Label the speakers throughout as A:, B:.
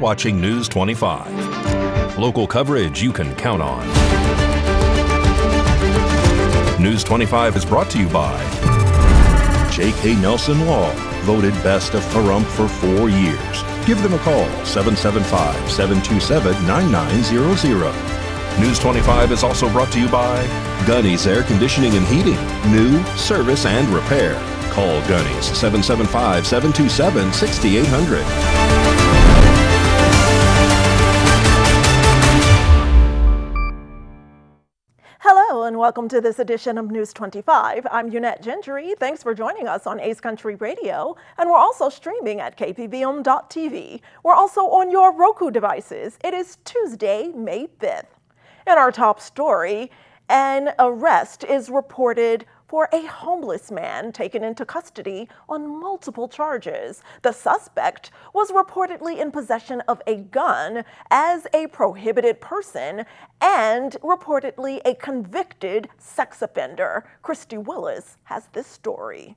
A: watching News 25. Local coverage you can count on. News 25 is brought to you by J.K. Nelson Law, voted best of Pahrump for 4 years. Give them a call, 775-727-9900. News 25 is also brought to you by Gunny's Air Conditioning and Heating, new, service, and repair. Call Gunny's, 775-727-6800.
B: Hello and welcome to this edition of News 25. I'm Unette Gentry. Thanks for joining us on Ace Country Radio, and we're also streaming at KPVM.TV. We're also on your Roku devices. It is Tuesday, May 5th. In our top story, an arrest is reported for a homeless man taken into custody on multiple charges. The suspect was reportedly in possession of a gun as a prohibited person and reportedly a convicted sex offender. Christy Willis has this story.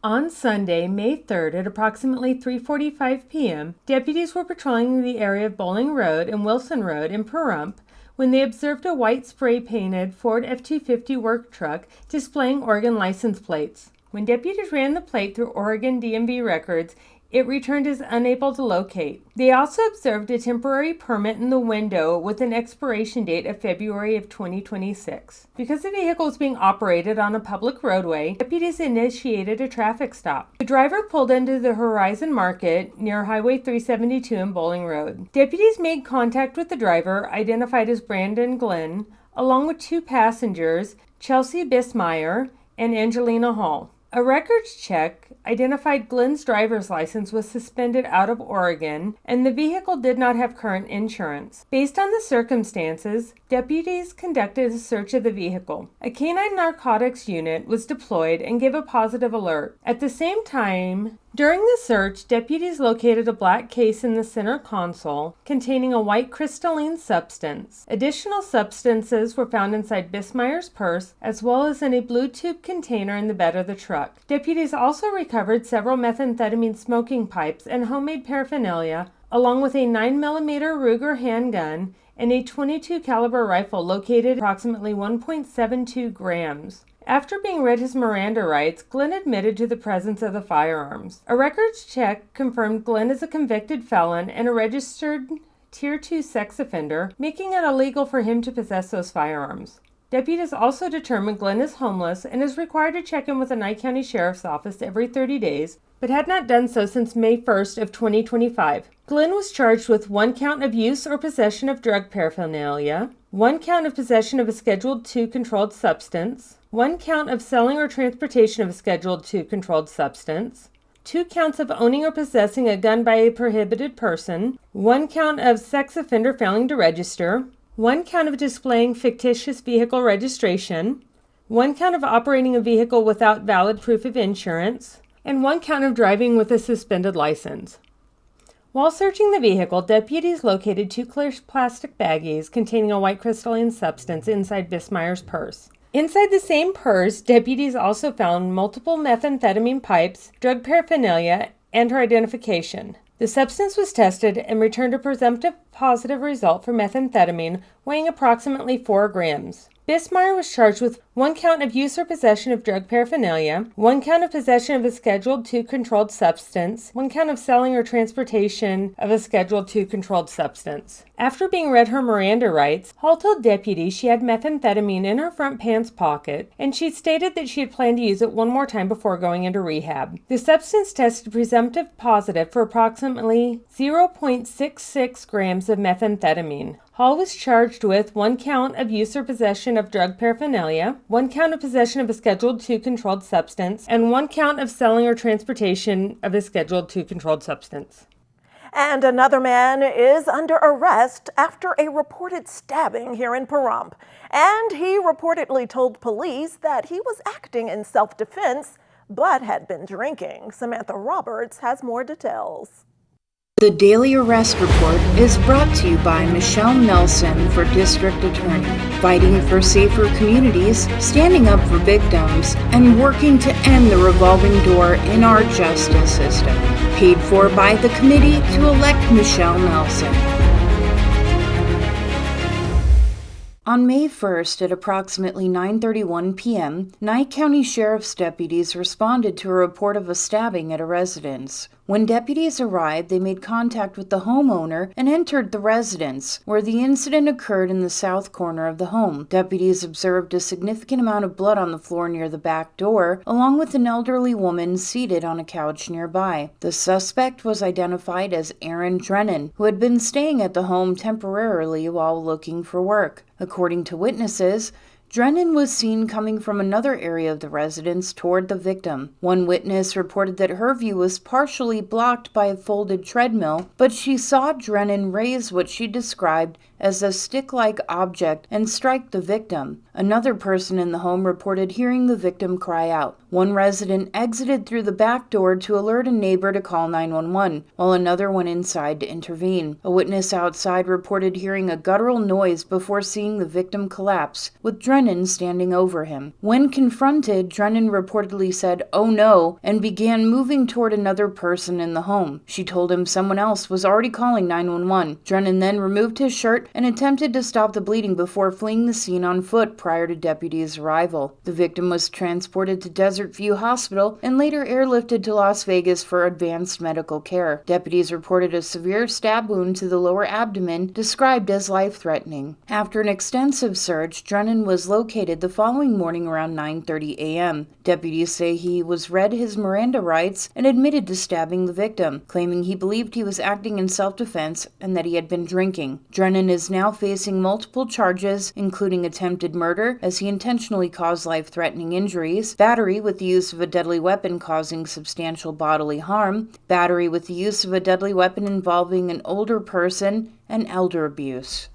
C: On Sunday, May 3rd at approximately 3:45 p.m., deputies were patrolling the area of Bowling Road and Wilson Road in Pahrump when they observed a white spray-painted Ford F-250 work truck displaying Oregon license plates. When deputies ran the plate through Oregon DMV records, it returned as unable to locate. They also observed a temporary permit in the window with an expiration date of February of 2026. Because the vehicle was being operated on a public roadway, deputies initiated a traffic stop. The driver pulled into the Horizon Market near Highway 372 and Bowling Road. Deputies made contact with the driver, identified as Brandon Glenn, along with 2 passengers, Chelsea Bismeyer and Angelina Hall. A records check identified Glenn's driver's license was suspended out of Oregon, and the vehicle did not have current insurance. Based on the circumstances, deputies conducted a search of the vehicle. A canine narcotics unit was deployed and gave a positive alert. At the same time, during the search, deputies located a black case in the center console containing a white crystalline substance. Additional substances were found inside Bismeyer's purse, as well as in a blue tube container in the bed of the truck. Deputies also recovered several methamphetamine smoking pipes and homemade paraphernalia, along with a 9mm Ruger handgun and a .22 caliber rifle located approximately 1.72 grams. After being read his Miranda rights, Glenn admitted to the presence of the firearms. A records check confirmed Glenn is a convicted felon and a registered Tier 2 sex offender, making it illegal for him to possess those firearms. Deputies also determined Glenn is homeless and is required to check in with the Nye County Sheriff's Office every 30 days, but had not done so since May 1st of 2025. Glenn was charged with 1 count of use or possession of drug paraphernalia, 1 count of possession of a Scheduled II controlled substance, 1 count of selling or transportation of a Scheduled II controlled substance, 2 counts of owning or possessing a gun by a prohibited person, 1 count of sex offender failing to register, 1 count of displaying fictitious vehicle registration, 1 count of operating a vehicle without valid proof of insurance, and 1 count of driving with a suspended license. While searching the vehicle, deputies located 2 clear plastic baggies containing a white crystalline substance inside Bismeyer's purse. Inside the same purse, deputies also found multiple methamphetamine pipes, drug paraphernalia, and her identification. The substance was tested and returned a presumptive positive result for methamphetamine weighing approximately 4 grams. Bismeyer was charged with 1 count of use or possession of drug paraphernalia, 1 count of possession of a Scheduled II controlled substance, 1 count of selling or transportation of a Scheduled II controlled substance. After being read her Miranda rights, Hall told deputies she had methamphetamine in her front pants pocket, and she stated that she had planned to use it 1 more time before going into rehab. The substance tested presumptive positive for approximately 0.66 grams of methamphetamine. Hall was charged with 1 count of use or possession of drug paraphernalia, 1 count of possession of a Scheduled II controlled substance, and 1 count of selling or transportation of a Scheduled II controlled substance.
B: And another man is under arrest after a reported stabbing here in Pahrump. And he reportedly told police that he was acting in self-defense, but had been drinking. Samantha Roberts has more details.
D: The Daily Arrest Report is brought to you by Michelle Nelson for District Attorney, fighting for safer communities, standing up for victims, and working to end the revolving door in our justice system. Paid for by the committee to elect Michelle Nelson. On May 1st at approximately 9:31 p.m., Nye County Sheriff's deputies responded to a report of a stabbing at a residence. When deputies arrived, they made contact with the homeowner and entered the residence, where the incident occurred in the south corner of the home. Deputies observed a significant amount of blood on the floor near the back door, along with an elderly woman seated on a couch nearby. The suspect was identified as Aaron Drennan, who had been staying at the home temporarily while looking for work. According to witnesses, Drennan was seen coming from another area of the residence toward the victim. One witness reported that her view was partially blocked by a folded treadmill, but she saw Drennan raise what she described as a stick-like object and strike the victim. Another person in the home reported hearing the victim cry out. One resident exited through the back door to alert a neighbor to call 911, while another went inside to intervene. A witness outside reported hearing a guttural noise before seeing the victim collapse, with Drennan standing over him. When confronted, Drennan reportedly said, "Oh no," and began moving toward another person in the home. She told him someone else was already calling 911. Drennan then removed his shirt and attempted to stop the bleeding before fleeing the scene on foot prior to deputies' arrival. The victim was transported to Desert View Hospital and later airlifted to Las Vegas for advanced medical care. Deputies reported a severe stab wound to the lower abdomen, described as life-threatening. After an extensive search, Drennan was located the following morning around 9:30 a.m. Deputies say he was read his Miranda rights and admitted to stabbing the victim, claiming he believed he was acting in self-defense and that he had been drinking. Drennan is now facing multiple charges, including attempted murder, as he intentionally caused life-threatening injuries, battery with the use of a deadly weapon causing substantial bodily harm, battery with the use of a deadly weapon involving an older person, and elder abuse.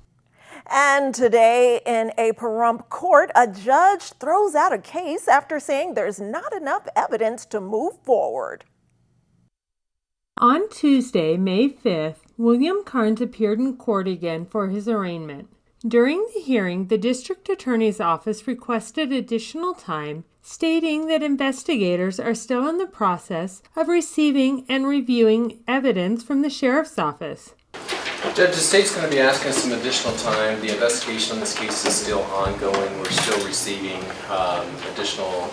B: And today in a Pahrump court, a judge throws out a case after saying there's not enough evidence to move forward.
C: On Tuesday, May 5th, William Carnes appeared in court again for his arraignment. During the hearing, the district attorney's office requested additional time, stating that investigators are still in the process of receiving and reviewing evidence from the sheriff's office.
E: Judge, the state's going to be asking us some additional time. The investigation on this case is still ongoing. We're still receiving additional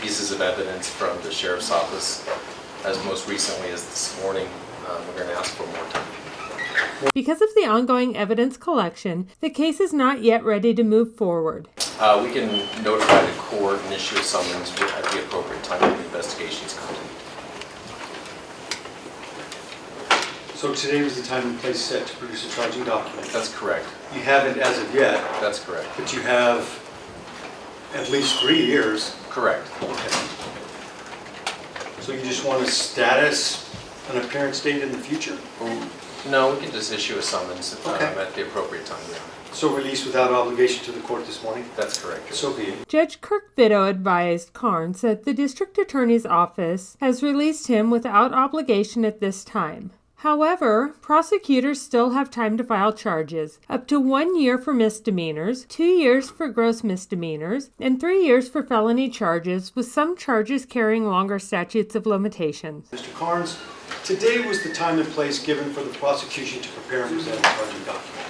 E: pieces of evidence from the sheriff's office, as most recently as this morning. We're going to ask for more time.
C: Because of the ongoing evidence collection, the case is not yet ready to move forward.
E: We can notify the court and issue a summons at the appropriate time when the investigation is complete.
F: So today was the time and place set to produce a charging document.
E: That's correct.
F: You haven't as of yet.
E: That's correct.
F: But you have at least 3 years.
E: Correct.
F: Okay. So you just want a status, an appearance date in the future?
E: No, we can just issue a summons at the appropriate time. Yeah.
F: So release without obligation to the court this morning?
E: That's correct.
F: So be it.
C: Judge Kirk Vitto advised Carnes that the district attorney's office has released him without obligation at this time. However, prosecutors still have time to file charges, up to 1 year for misdemeanors, 2 years for gross misdemeanors, and 3 years for felony charges, with some charges carrying longer statutes of limitations.
F: Mr. Carnes, today was the time and place given for the prosecution to prepare and present a charging document.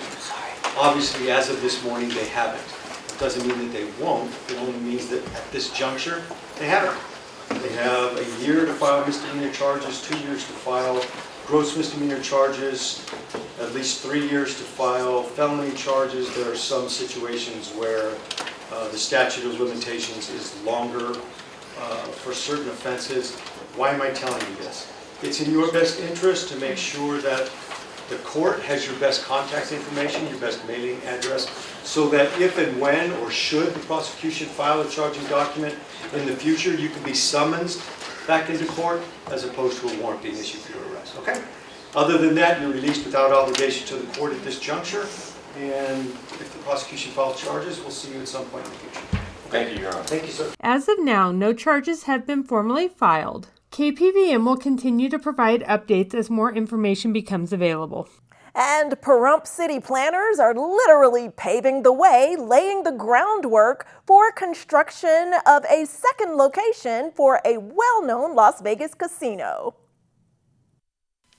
F: Obviously, as of this morning, they haven't. It doesn't mean that they won't. It only means that at this juncture, they haven't. They have a year to file misdemeanor charges, 2 years to file gross misdemeanor charges, at least 3 years to file felony charges. There are some situations where the statute of limitations is longer for certain offenses. Why am I telling you this? It's in your best interest to make sure that the court has your best contact information, your best mailing address, so that if and when or should the prosecution file a charging document in the future, you can be summoned back into court as opposed to a warrant being issued for your arrest. Okay? Other than that, you're released without obligation to the court at this juncture, and if the prosecution files charges, we'll see you at some point in the future.
E: Thank you, Your Honor.
F: Thank you, sir.
C: As of now, no charges have been formally filed. KPVM will continue to provide updates as more information becomes available.
B: And Pahrump city planners are literally paving the way, laying the groundwork for construction of a second location for a well-known Las Vegas casino.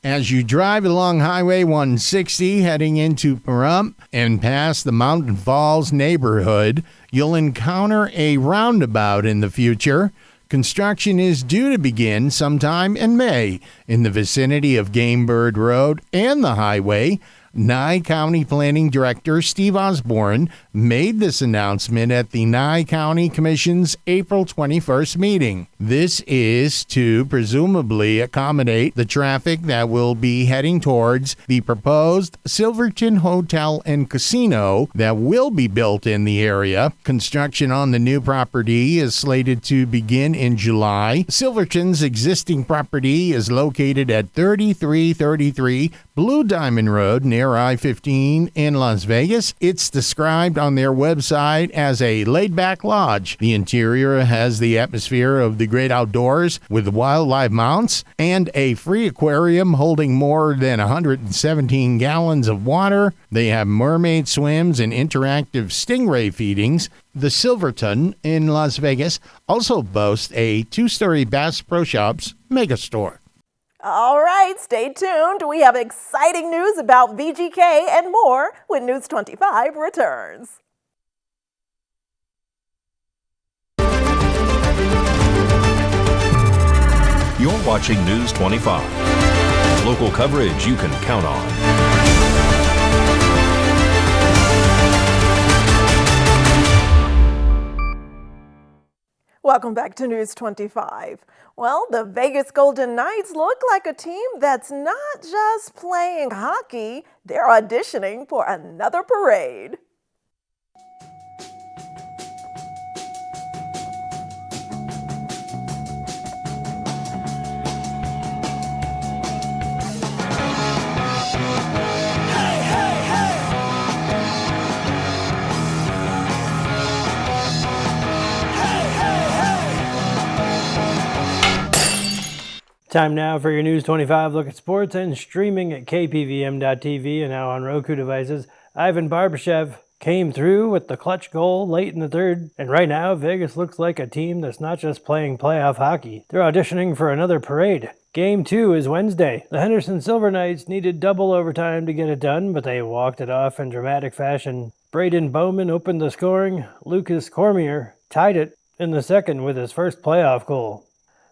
G: As you drive along Highway 160 heading into Pahrump and past the Mountain Falls neighborhood, you'll encounter a roundabout in the future. Construction is due to begin sometime in May in the vicinity of Game Bird Road and the highway. Nye County Planning Director Steve Osborne made this announcement at the Nye County Commission's April 21st meeting. This is to presumably accommodate the traffic that will be heading towards the proposed Silverton Hotel and Casino that will be built in the area. Construction on the new property is slated to begin in July. Silverton's existing property is located at 3333 Blue Diamond Road near I-15 in Las Vegas. It's described on their website as a laid-back lodge. The interior has the atmosphere of the great outdoors with wildlife mounts and a free aquarium holding more than 117 gallons of water. They have mermaid swims and interactive stingray feedings. The Silverton in Las Vegas also boasts a 2-story Bass Pro Shops megastore.
B: All right, stay tuned. We have exciting news about VGK and more when News 25 returns.
A: You're watching News 25. Local coverage you can count on.
B: Welcome back to News 25. Well, the Vegas Golden Knights look like a team that's not just playing hockey, they're auditioning for another parade.
H: Time now for your News 25 look at sports and streaming at KPVM.TV and now on Roku devices. Ivan Barbashev came through with the clutch goal late in the third, and right now Vegas looks like a team that's not just playing playoff hockey. They're auditioning for another parade. Game 2 is Wednesday. The Henderson Silver Knights needed double overtime to get it done, but they walked it off in dramatic fashion. Braden Bowman opened the scoring. Lucas Cormier tied it in the second with his first playoff goal.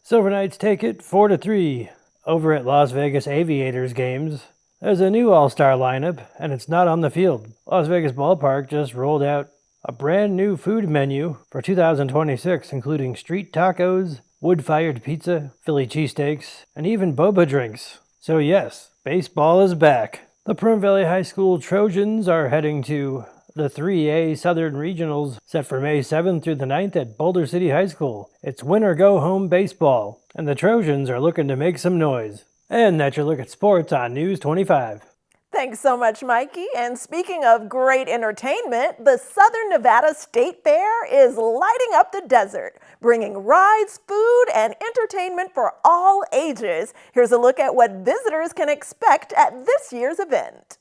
H: Silver Knights take it 4-3 over at Las Vegas Aviators games. There's a new all-star lineup, and it's not on the field. Las Vegas Ballpark just rolled out a brand new food menu for 2026, including street tacos, wood-fired pizza, Philly cheesesteaks, and even boba drinks. So yes, baseball is back. The Pahrump Valley High School Trojans are heading to the 3A Southern Regionals set for May 7th through the 9th at Boulder City High School. It's win-or-go-home baseball, and the Trojans are looking to make some noise. And that's your look at sports on News 25.
B: Thanks so much, Mikey. And speaking of great entertainment, the Southern Nevada State Fair is lighting up the desert, bringing rides, food, and entertainment for all ages. Here's a look at what visitors can expect at this year's event.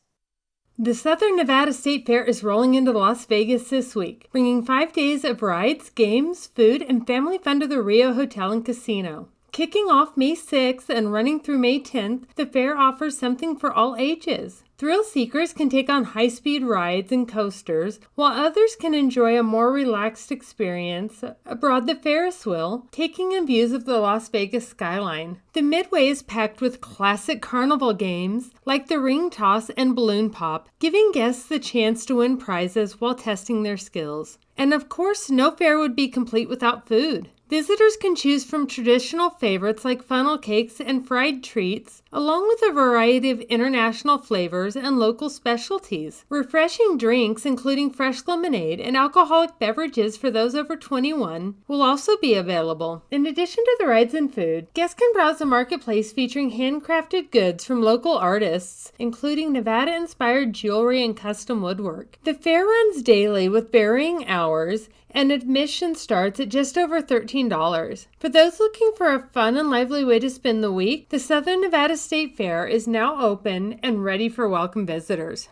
C: The Southern Nevada State Fair is rolling into Las Vegas this week, bringing 5 days of rides, games, food, and family fun to the Rio Hotel and Casino. Kicking off May 6th and running through May 10th, the fair offers something for all ages. Thrill seekers can take on high-speed rides and coasters, while others can enjoy a more relaxed experience aboard the Ferris wheel, taking in views of the Las Vegas skyline. The Midway is packed with classic carnival games like the ring toss and balloon pop, giving guests the chance to win prizes while testing their skills. And of course, no fair would be complete without food. Visitors can choose from traditional favorites like funnel cakes and fried treats, along with a variety of international flavors and local specialties. Refreshing drinks, including fresh lemonade and alcoholic beverages for those over 21, will also be available. In addition to the rides and food, guests can browse a marketplace featuring handcrafted goods from local artists, including Nevada-inspired jewelry and custom woodwork. The fair runs daily with varying hours, and admission starts at just over $13. For those looking for a fun and lively way to spend the week, the Southern Nevada State Fair is now open and ready for welcome visitors.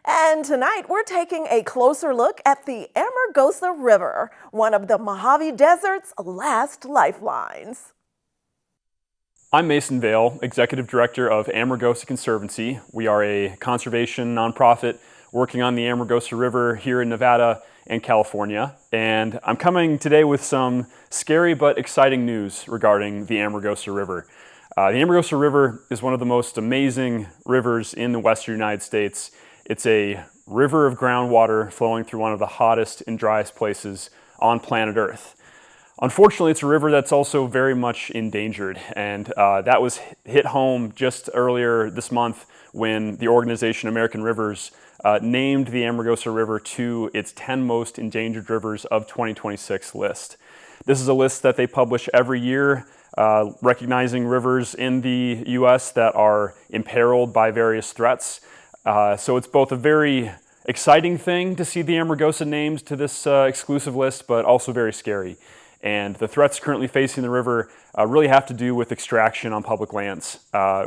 B: And tonight, we're taking a closer look at the Amargosa River, one of the Mojave Desert's last lifelines.
I: I'm Mason Vale, Executive Director of Amargosa Conservancy. We are a conservation nonprofit working on the Amargosa River here in Nevada and California. And I'm coming today with some scary but exciting news regarding the Amargosa River. The Amargosa River is one of the most amazing rivers in the western United States. It's a river of groundwater flowing through one of the hottest and driest places on planet Earth. Unfortunately, it's a river that's also very much endangered, and that was hit home just earlier this month when the organization American Rivers named the Amargosa River to its 10 most endangered rivers of 2026 list. This is a list that they publish every year, recognizing rivers in the U.S. that are imperiled by various threats. So it's both a very exciting thing to see the Amargosa named to this exclusive list, but also very scary. And the threats currently facing the river really have to do with extraction on public lands.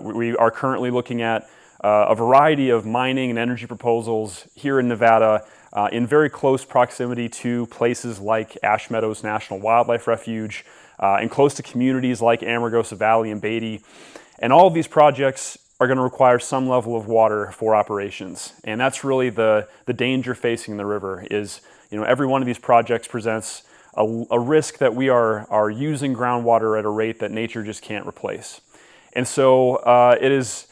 I: We are currently looking at a variety of mining and energy proposals here in Nevada in very close proximity to places like Ash Meadows National Wildlife Refuge and close to communities like Amargosa Valley and Beatty. And all of these projects are going to require some level of water for operations. And that's really the danger facing the river is, every one of these projects presents a risk that we are using groundwater at a rate that nature just can't replace. And so it is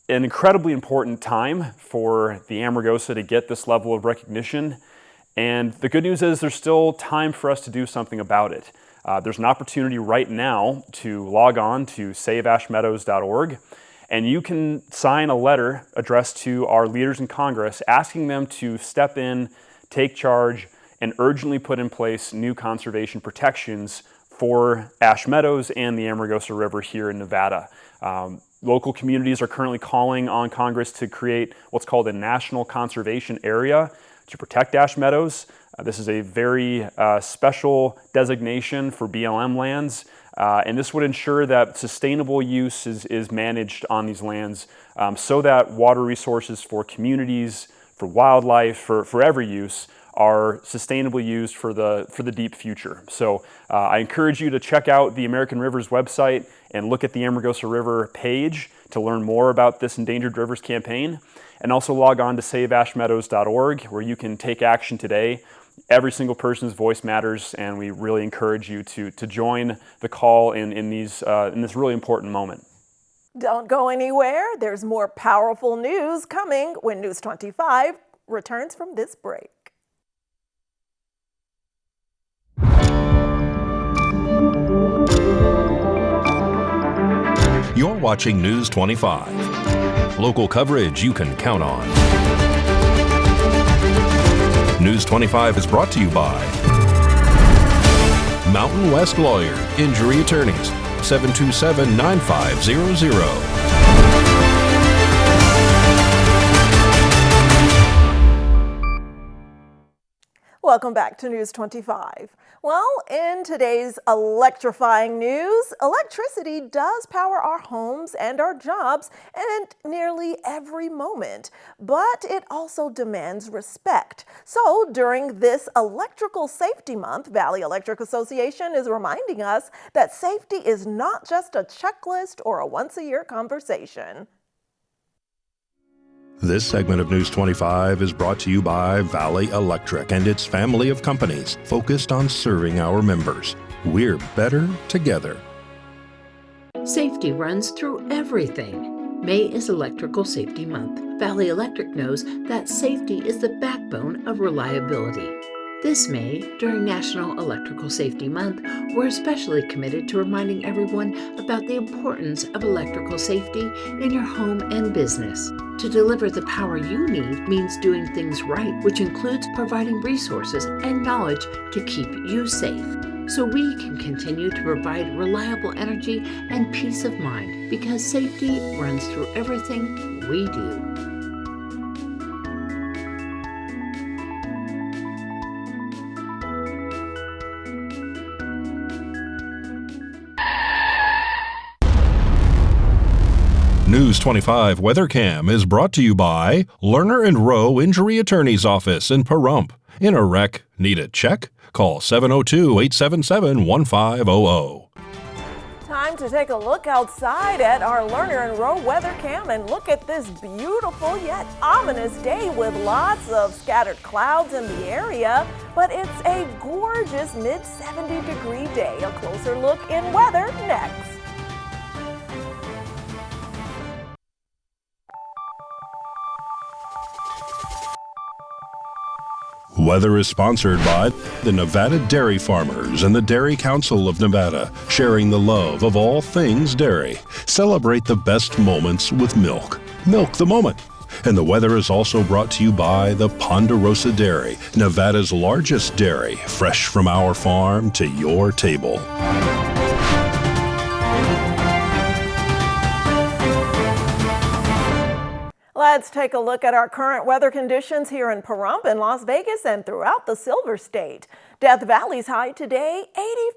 I: an incredibly important time for the Amargosa to get this level of recognition. And the good news is there's still time for us to do something about it. There's an opportunity right now to log on to saveashmeadows.org, and you can sign a letter addressed to our leaders in Congress asking them to step in, take charge, and urgently put in place new conservation protections for Ash Meadows and the Amargosa River here in Nevada. Local communities are currently calling on Congress to create what's called a national conservation area to protect Ash Meadows. This is a very special designation for BLM lands, and this would ensure that sustainable use is managed on these lands so that water resources for communities, for wildlife, for every use are sustainably used for the deep future. So I encourage you to check out the American Rivers website and look at the Amargosa River page to learn more about this Endangered Rivers campaign, and also log on to saveashmeadows.org where you can take action today. Every single person's voice matters, and we really encourage you to join the call in this really important moment.
B: Don't go anywhere. There's more powerful news coming when News 25 returns from this break.
A: You're watching News 25. Local coverage you can count on. News 25 is brought to you by Mountain West Lawyer, Injury Attorneys, 727-9500.
B: Welcome back to News 25. Well, in today's electrifying news, electricity does power our homes and our jobs and nearly every moment, but it also demands respect. So during this Electrical Safety Month, Valley Electric Association is reminding us that safety is not just a checklist or a once-a-year conversation.
A: This segment of News 25 is brought to you by Valley Electric and its family of companies focused on serving our members. We're better together.
J: Safety runs through everything. May is Electrical Safety Month. Valley Electric knows that safety is the backbone of reliability. This May, during National Electrical Safety Month, we're especially committed to reminding everyone about the importance of electrical safety in your home and business. To deliver the power you need means doing things right, which includes providing resources and knowledge to keep you safe, so we can continue to provide reliable energy and peace of mind, because safety runs through everything we do.
A: News 25 WeatherCam is brought to you by Lerner and Rowe Injury Attorney's Office in Pahrump. In a wreck, need a check? Call 702-877-1500.
B: Time to take a look outside at our Lerner and Rowe WeatherCam and look at this beautiful yet ominous day with lots of scattered clouds in the area. But it's a gorgeous mid-70-degree day. A closer look in weather next.
A: Weather is sponsored by the Nevada Dairy Farmers and the Dairy Council of Nevada, sharing the love of all things dairy. Celebrate the best moments with milk. Milk the moment. And the weather is also brought to you by the Ponderosa Dairy, Nevada's largest dairy, fresh from our farm to your table.
B: Let's take a look at our current weather conditions here in Pahrump and Las Vegas and throughout the Silver State. Death Valley's high today,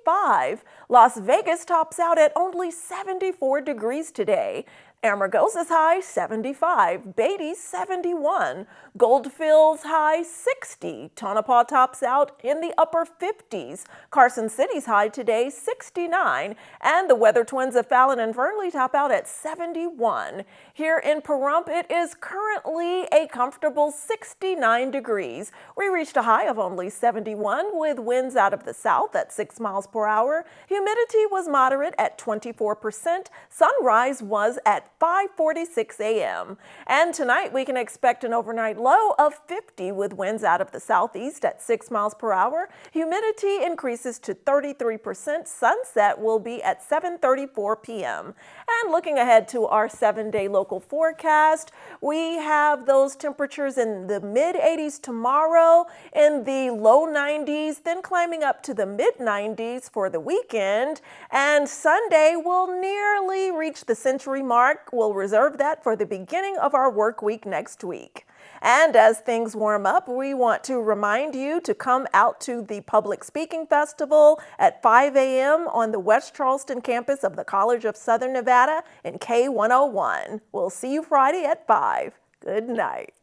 B: 85. Las Vegas tops out at only 74 degrees today. Amargosa's high, 75. Beatty's, 71. Goldfield's high, 60. Tonopah tops out in the upper 50s. Carson City's high today, 69. And the Weather Twins of Fallon and Fernley top out at 71. Here in Pahrump, it is currently a comfortable 69 degrees. We reached a high of only 71 with winds out of the south at 6 miles per hour. Humidity was moderate at 24%. Sunrise was at 5:46 a.m. And tonight we can expect an overnight low of 50 with winds out of the southeast at 6 miles per hour. Humidity increases to 33%. Sunset will be at 7:34 p.m. And looking ahead to our 7-day local forecast, we have those temperatures in the mid-80s tomorrow, in the low 90s, then climbing up to the mid-90s for the weekend. And Sunday will nearly reach the century mark. We'll reserve that for the beginning of our work week next week. And as things warm up, we want to remind you to come out to the Public Speaking Festival at 5 a.m. on the West Charleston campus of the College of Southern Nevada in K101. We'll see you Friday at 5. Good night.